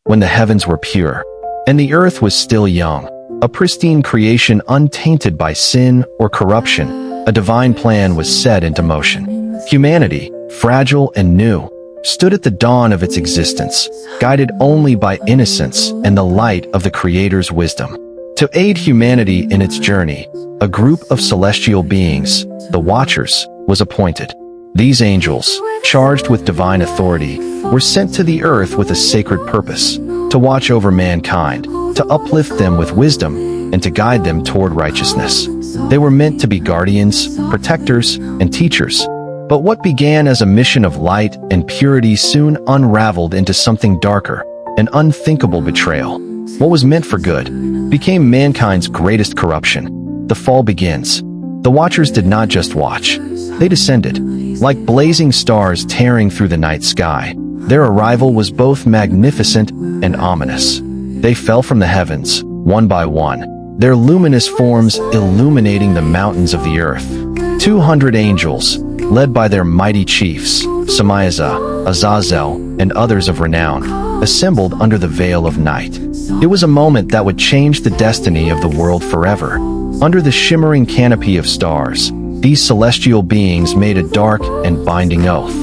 when the heavens were pure, and the earth was still young, a pristine creation untainted by sin or corruption, a divine plan was set into motion. Humanity, fragile and new, stood at the dawn of its existence, guided only by innocence and the light of the Creator's wisdom. To aid humanity in its journey, a group of celestial beings, the Watchers, was appointed. These angels, charged with divine authority, were sent to the earth with a sacred purpose, to watch over mankind, to uplift them with wisdom, and to guide them toward righteousness. They were meant to be guardians, protectors, and teachers. But what began as a mission of light and purity soon unraveled into something darker, an unthinkable betrayal. What was meant for good became mankind's greatest corruption. The fall begins. The Watchers did not just watch. They descended, like blazing stars tearing through the night sky. Their arrival was both magnificent and ominous. They fell from the heavens, one by one, their luminous forms illuminating the mountains of the earth. 200 angels, led by their mighty chiefs, Samiaza, Azazel, and others of renown, assembled under the veil of night. It was a moment that would change the destiny of the world forever. Under the shimmering canopy of stars, these celestial beings made a dark and binding oath.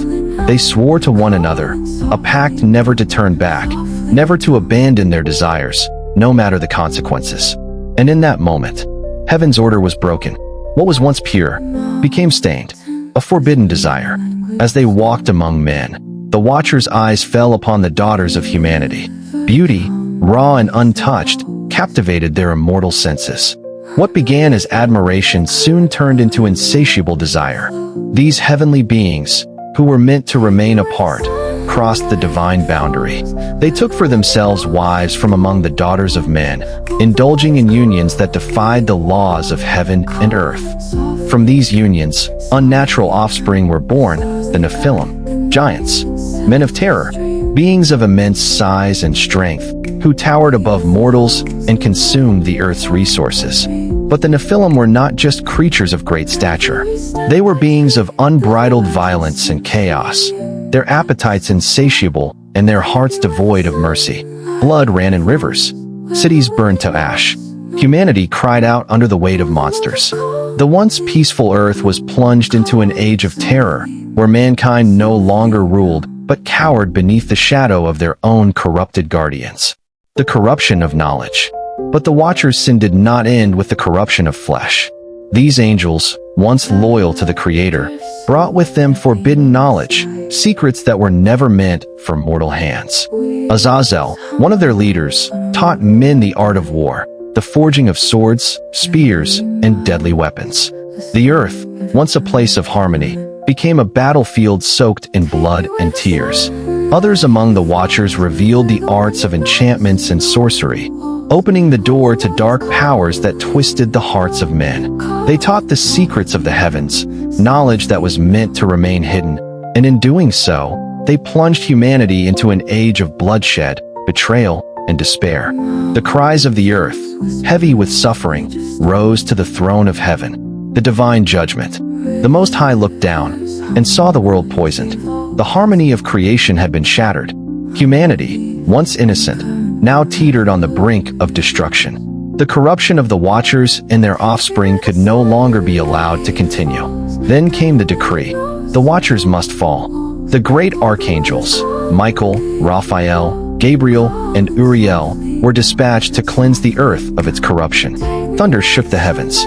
They swore to one another, a pact never to turn back, never to abandon their desires, no matter the consequences. And in that moment, heaven's order was broken. What was once pure became stained, a forbidden desire. As they walked among men, the Watchers' eyes fell upon the daughters of humanity. Beauty, raw and untouched, captivated their immortal senses. What began as admiration soon turned into insatiable desire. These heavenly beings, who were meant to remain apart, crossed the divine boundary. They took for themselves wives from among the daughters of men, indulging in unions that defied the laws of heaven and earth. From these unions, unnatural offspring were born, the Nephilim, giants, men of terror, beings of immense size and strength, who towered above mortals and consumed the earth's resources. But the Nephilim were not just creatures of great stature. They were beings of unbridled violence and chaos, their appetites insatiable and their hearts devoid of mercy. Blood ran in rivers. Cities burned to ash. Humanity cried out under the weight of monsters. The once peaceful earth was plunged into an age of terror, where mankind no longer ruled, but cowered beneath the shadow of their own corrupted guardians. The corruption of knowledge. But the Watchers' sin did not end with the corruption of flesh. These angels, once loyal to the Creator, brought with them forbidden knowledge, secrets that were never meant for mortal hands. Azazel, one of their leaders, taught men the art of war, the forging of swords, spears, and deadly weapons. The earth, once a place of harmony, became a battlefield soaked in blood and tears. Others among the Watchers revealed the arts of enchantments and sorcery, opening the door to dark powers that twisted the hearts of men. They taught the secrets of the heavens, knowledge that was meant to remain hidden, and in doing so, they plunged humanity into an age of bloodshed, betrayal, and despair. The cries of the earth, heavy with suffering, rose to the throne of heaven, the divine judgment. The Most High looked down and saw the world poisoned. The harmony of creation had been shattered. Humanity, once innocent, now teetered on the brink of destruction. The corruption of the Watchers and their offspring could no longer be allowed to continue. Then came the decree. The Watchers must fall. The great archangels, Michael, Raphael, Gabriel, and Uriel, were dispatched to cleanse the earth of its corruption. Thunder shook the heavens.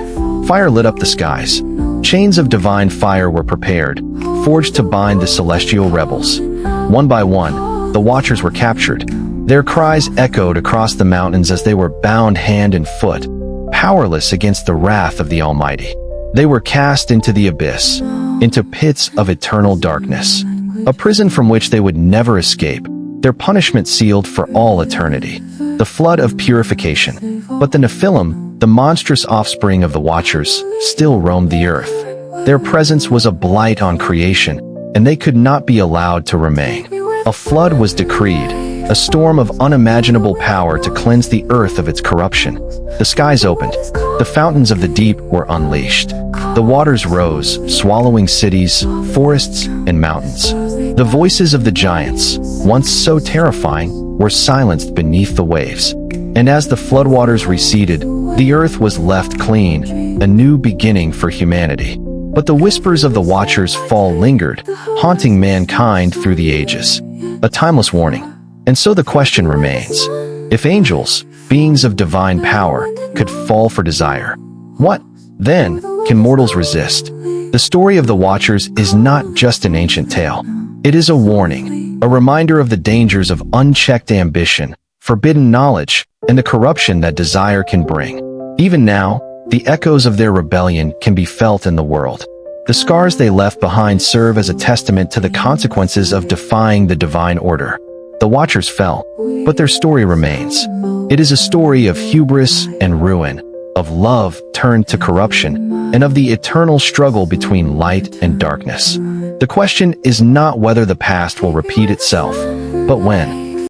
Fire lit up the skies. Chains of divine fire were prepared, forged to bind the celestial rebels. One by one, the Watchers were captured. Their cries echoed across the mountains as they were bound hand and foot, powerless against the wrath of the Almighty. They were cast into the abyss, into pits of eternal darkness, a prison from which they would never escape, their punishment sealed for all eternity. The flood of purification. But the Nephilim, the monstrous offspring of the Watchers, still roamed the earth. Their presence was a blight on creation, and they could not be allowed to remain. A flood was decreed, a storm of unimaginable power to cleanse the earth of its corruption. The skies opened. The fountains of the deep were unleashed. The waters rose, swallowing cities, forests, and mountains. The voices of the giants, once so terrifying, were silenced beneath the waves. And as the floodwaters receded, the earth was left clean, a new beginning for humanity. But the whispers of the Watcher's fall lingered, haunting mankind through the ages. A timeless warning. And so the question remains, if angels, beings of divine power, could fall for desire, what, then, can mortals resist? The story of the Watchers is not just an ancient tale. It is a warning, a reminder of the dangers of unchecked ambition, forbidden knowledge, and the corruption that desire can bring. Even now, the echoes of their rebellion can be felt in the world. The scars they left behind serve as a testament to the consequences of defying the divine order. The Watchers fell, but their story remains. It is a story of hubris and ruin, of love turned to corruption, and of the eternal struggle between light and darkness. The question is not whether the past will repeat itself, but when.